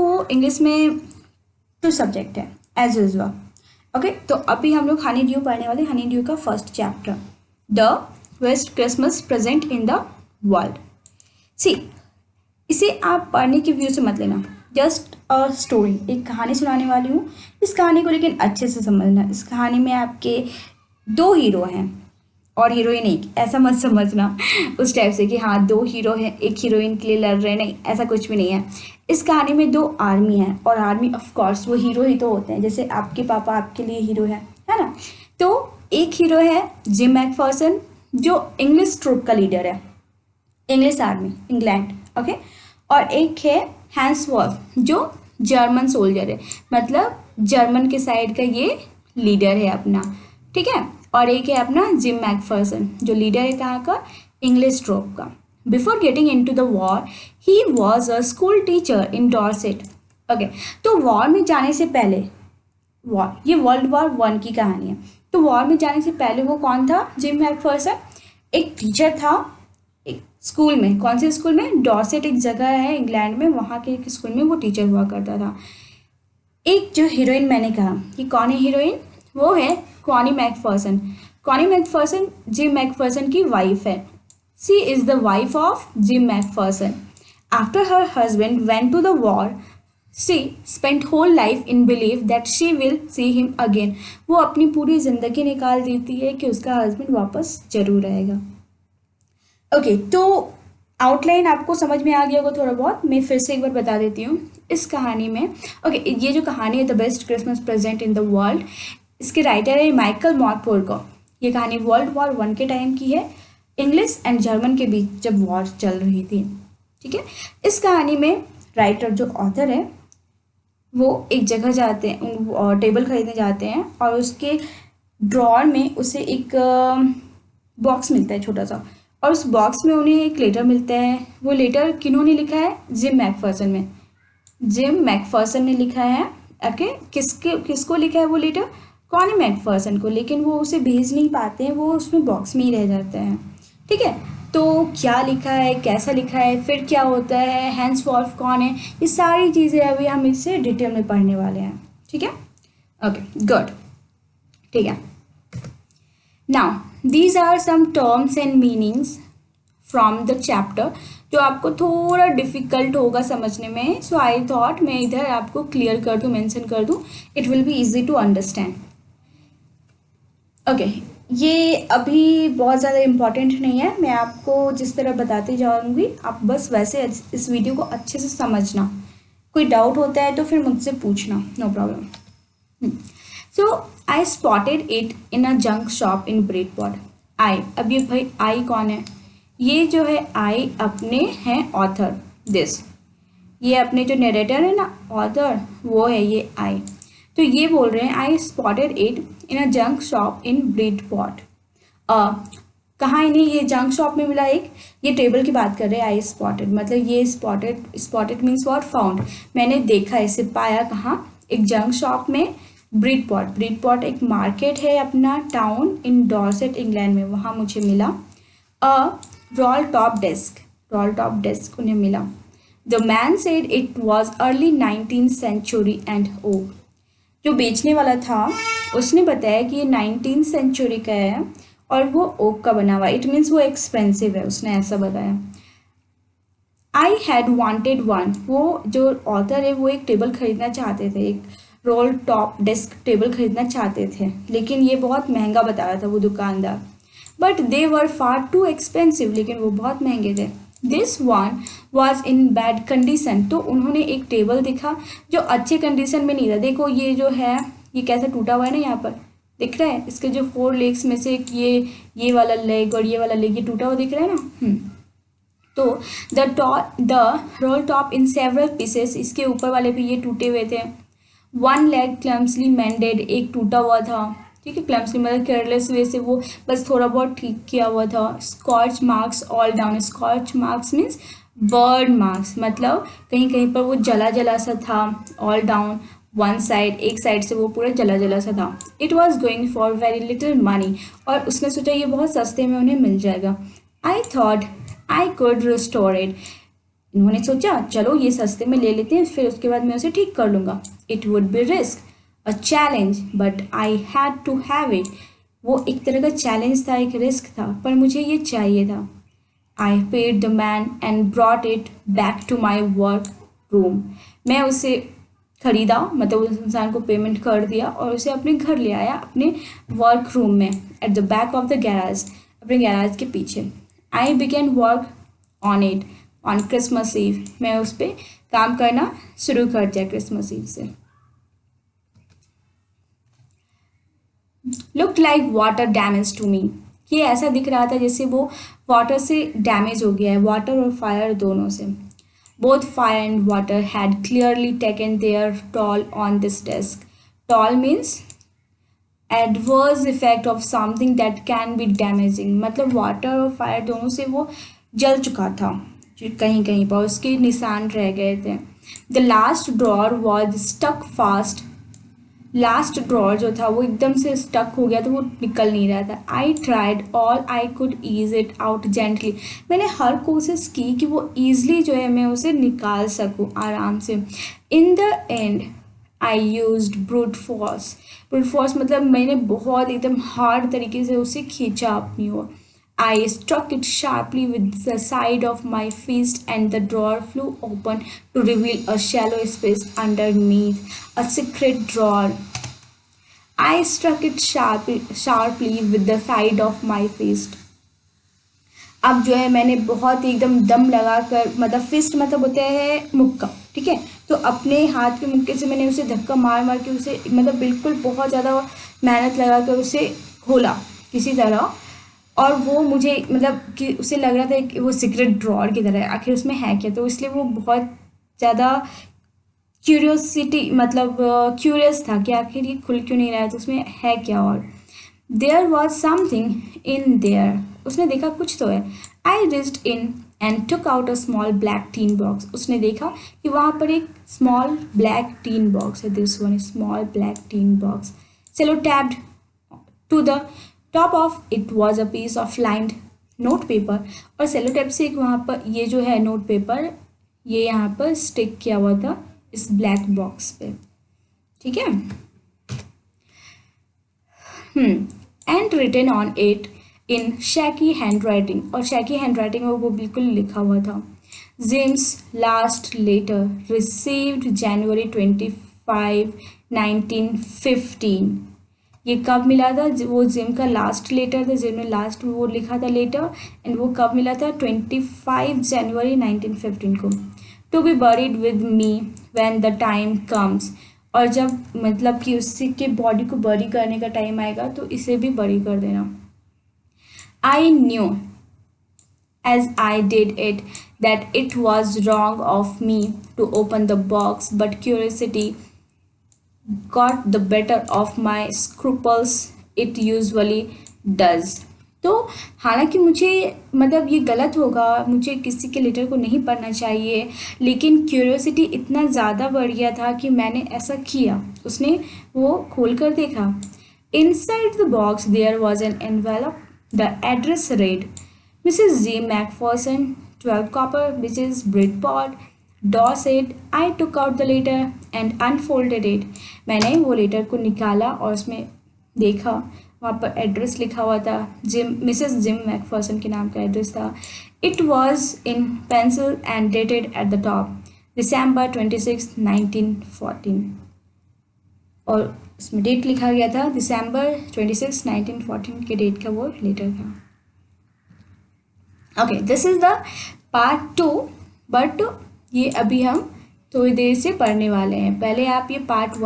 को इंग्लिश में 2 सब्जेक्ट है एज यूजल। ओके, तो अभी हम लोग हनी ड्यू पढ़ने वाले, हनी ड्यू का first chapter, the best Christmas present in the world. See, इसे आप पढ़ने की व्यू से मत लेना, जस्ट अ स्टोरी, एक कहानी सुनाने वाली हूँ। इस कहानी को लेकिन अच्छे से समझना। इस कहानी में आपके 2 हीरो हैं और हीरोइन एक, ऐसा मत समझना उस टाइप से कि हाँ 2 हीरो हैं एक हीरोइन के लिए लड़ रहे हैं, नहीं, ऐसा कुछ भी नहीं है। इस कहानी में 2 आर्मी हैं और आर्मी ऑफ कोर्स वो हीरो ही तो होते हैं, जैसे आपके पापा आपके लिए हीरो है ना। तो एक हीरो है जिम मैकफर्सन जो इंग्लिश ट्रूप का लीडर है, इंग्लिश आर्मी, इंग्लैंड। ओके, और एक है हैंस वॉल्फ जो जर्मन सोल्जर है, मतलब जर्मन के साइड का ये लीडर है अपना, ठीक है। और एक है अपना जिम मैकफर्सन जो लीडर है कहाँ का, इंग्लिश ट्रूप का। Before getting into the war he was a school teacher in Dorset. Okay, तो वॉर में जाने से पहले, वॉर, ये वर्ल्ड वॉर 1 की कहानी है, तो वॉर में जाने से पहले वो कौन था, जिम मैकफर्सन एक टीचर था एक स्कूल में। कौन से स्कूल में, डॉर्सेट एक जगह है इंग्लैंड में, वहाँ के एक स्कूल में वो टीचर हुआ करता था। एक जो हीरोइन मैंने कहा कि कौन है हीरोइन, वो है Connie Macpherson. Connie Macpherson Jim Macpherson की वाइफ है। She is the wife of Jim Macpherson. After her husband went to the war she spent whole life in believe that she will see him again. वो अपनी पूरी ज़िंदगी निकाल देती है कि उसका हस्बैंड वापस जरूर आएगा। ओके, तो आउटलाइन आपको समझ में आ गया होगा थोड़ा बहुत, मैं फिर से एक बार बता देती हूँ। इस कहानी में ओके, ये जो कहानी है the best Christmas present in the world, इसके राइटर है माइकल मॉर्टफोर्ड। ये कहानी वर्ल्ड वॉर 1 के टाइम की है, इंग्लिश एंड जर्मन के बीच जब वॉर चल रही थी, ठीक है। इस कहानी में राइटर जो ऑथर है वो एक जगह जाते हैं, टेबल खरीदने जाते हैं और उसके ड्रॉअर में उसे एक बॉक्स मिलता है छोटा सा, और उस बॉक्स में उन्हें एक लेटर मिलता है। वो लेटर किन्होंने लिखा है, जिम मैकफर्सन में, जिम मैकफर्सन ने लिखा है। ओके, किसको लिखा है वो लेटर, कॉनी मैकफर्सन को, लेकिन वो उसे भेज नहीं पाते हैं, वो उसमें बॉक्स में ही रह जाते हैं, ठीक है। तो क्या लिखा है, कैसा लिखा है, फिर क्या होता है, हैंस वॉल्फ कौन है, ये सारी चीज़ें अभी हम इससे डिटेल में पढ़ने वाले हैं, ठीक है। ओके, गुड, ठीक है। Now these are some terms and meanings from the chapter जो आपको थोड़ा डिफिकल्ट होगा समझने में, सो आई थॉट मैं इधर आपको क्लियर कर दूँ, मेंशन कर दूँ, it will be easy to understand. Okay, ये अभी बहुत ज़्यादा इम्पॉर्टेंट नहीं है, मैं आपको जिस तरह बताती जाऊँगी आप बस वैसे इस वीडियो को अच्छे से समझना। कोई डाउट होता है तो फिर मुझसे पूछना, no problem. So I spotted it in a junk shop in Bridport. I, अब ये भाई आई कौन है, ये जो है आई अपने हैं ऑथर, दिस, ये अपने जो नरेटर है ना ऑथर, वो है ये आई। तो ये बोल रहे हैं I spotted it in a junk shop in Bridport. कहाँ इन्हें ये जंक शॉप में मिला, एक ये टेबल की बात कर रहे हैं, आई स्पॉटेड मतलब ये स्पॉटेड मीन्स व्हाट, फाउंड, मैंने देखा, इसे पाया कहाँ, एक जंक शॉप में, ब्रिडपॉट एक मार्केट है अपना, टाउन इन डॉर्सेट इंग्लैंड में, वहाँ मुझे मिला। रोल टॉप डेस्क उन्हें मिला। The man said it was early 19th century and oak. जो बेचने वाला था उसने बताया कि ये 19th century का है और वो ओक का बना हुआ, इट मीन्स वो एक्सपेंसिव है, उसने ऐसा बताया। आई हैड वांटेड वन, वो जो ऑथर है वो एक टेबल खरीदना चाहते थे, एक रोल टॉप डेस्क टेबल खरीदना चाहते थे, लेकिन ये बहुत महंगा बता रहा था वो दुकानदार। But they were far too expensive, लेकिन वो बहुत महंगे थे। This one was in bad condition, तो उन्होंने एक टेबल दिखा जो अच्छे कंडीशन में नहीं था। देखो ये जो है ये कैसे टूटा हुआ है ना, यहाँ पर दिख रहा है, इसके जो 4 लेग्स में से ये वाला लेग और ये वाला लेग ये टूटा हुआ दिख रहा है ना। तो the role top in several pieces, इसके ऊपर वाले भी ये टूटे हुए थे। 1 लेग क्लम्सली मेंडेड, एक टूटा हुआ था, ठीक है, क्लम्सली मतलब केयरलेस वे से वो बस थोड़ा बहुत ठीक किया हुआ था। Scorch marks all down, scorch marks means burn marks, मतलब कहीं कहीं पर वो जला जला सा था, ऑल डाउन वन साइड, एक साइड से वो पूरा जला जला सा था। It was going for very little money, और उसने सोचा ये बहुत सस्ते में उन्हें मिल जाएगा। I thought I could restore it, इन्होंने सोचा चलो ये सस्ते में ले लेते हैं, फिर उसके बाद मैं उसे ठीक कर लूँगा. It would be risk, a challenge, but I had to have it. वो एक तरह का चैलेंज था, एक रिस्क था, पर मुझे ये चाहिए था. I paid the man and brought it back to my work room. मैं उसे खरीदा, मतलब उस इंसान को पेमेंट कर दिया और उसे अपने घर ले आया, अपने वर्क रूम में, at the back of the garage, अपने गैराज के पीछे. I began work on it on Christmas Eve. मैं उस पर काम करना शुरू कर दिया क्रिसमस ईव से. Look like water damage to me. ये ऐसा दिख रहा था जैसे वो वाटर से डैमेज हो गया है, वाटर और फायर दोनों से. Both fire and water had clearly taken their toll on this desk. Toll means adverse effect of something that can be damaging. मतलब वाटर और फायर दोनों से वो जल चुका था, कहीं कहीं पर उसके निशान रह गए थे. The last drawer was stuck fast. Last drawer जो था वो एकदम से स्टक हो गया था, वो निकल नहीं रहा था. I tried all I could ease it out gently. मैंने हर कोशिश की कि वो ईजली जो है मैं उसे निकाल सकूं आराम से. In the and I used brute force. Brute force मतलब मैंने बहुत एकदम हार्ड तरीके से उसे खींचा अपनी ओर. I struck it sharply with the side of my fist and the drawer flew open to reveal a shallow space underneath, a secret drawer. I struck it sharply with the side of my fist. अब जो है मैंने बहुत एकदम दम लगा कर, मतलब फिस्ट मतलब होता है मुक्का, ठीक है, तो अपने हाथ के मुक्के से मैंने उसे धक्का मार मार के उसे मतलब बिल्कुल बहुत ज़्यादा मेहनत लगा कर उसे खोला किसी तरह. और वो मुझे मतलब कि उसे लग रहा था कि वो सीक्रेट ड्रॉअर की तरह है, आखिर उसमें है क्या, तो इसलिए वो बहुत ज़्यादा क्यूरियोसिटी मतलब क्यूरियस था कि आखिर ये खुल क्यों नहीं रहा है, तो उसमें है क्या. और there was something in there. उसने देखा कुछ तो है. I reached in and took out a small black tin box. उसने देखा कि वहाँ पर एक स्मॉल ब्लैक टीन बॉक्स है. This one small black tin box. Sellotaped to the top of it was a piece of lined note paper. और cello tape से एक वहाँ पर ये जो है नोट पेपर ये यहाँ पर स्टिक किया हुआ था इस ब्लैक बॉक्स पे, ठीक है. And written on it in shaky handwriting. और शैकी हैंड राइटिंग में वो बिल्कुल लिखा हुआ था. जिम्स लास्ट लेटर रिसीव्ड जनवरी 25, 1915. ये कब मिला था, वो जिम का लास्ट लेटर था, जिम ने लास्ट वो लिखा था लेटर, एंड वो कब मिला था 25 जनवरी 1915 को. To be buried with me when the time comes. और जब मतलब कि उससे के बॉडी को बरी करने का टाइम आएगा तो इसे भी बरी कर देना. I knew as I did it that it was wrong of me to open the box, but curiosity got the better of my scruples. It usually does. तो हालांकि मुझे मतलब ये गलत होगा, मुझे किसी के लेटर को नहीं पढ़ना चाहिए, लेकिन क्यूरियोसिटी इतना ज़्यादा बढ़ गया था कि मैंने ऐसा किया. उसने वो खोल कर देखा. Inside the box there was an envelope. The address read Mrs. G. Macpherson, 12 Copper, Mrs. Bridport, Dorset. I took out the letter and unfolded it. मैंने वो लेटर को निकाला और उसमें देखा, वहाँ पर एड्रेस लिखा हुआ था, मिसेस जिम मैकफर्सन के नाम का एड्रेस था. It was in pencil and dated at the top December 26, 1914. और उसमें डेट लिखा गया था December 26, 1914 के डेट का वो लेटर था. Okay, this is the part 2, but ये अभी हम थोड़ी देर से पढ़ने वाले हैं. पहले आप ये पार्ट 1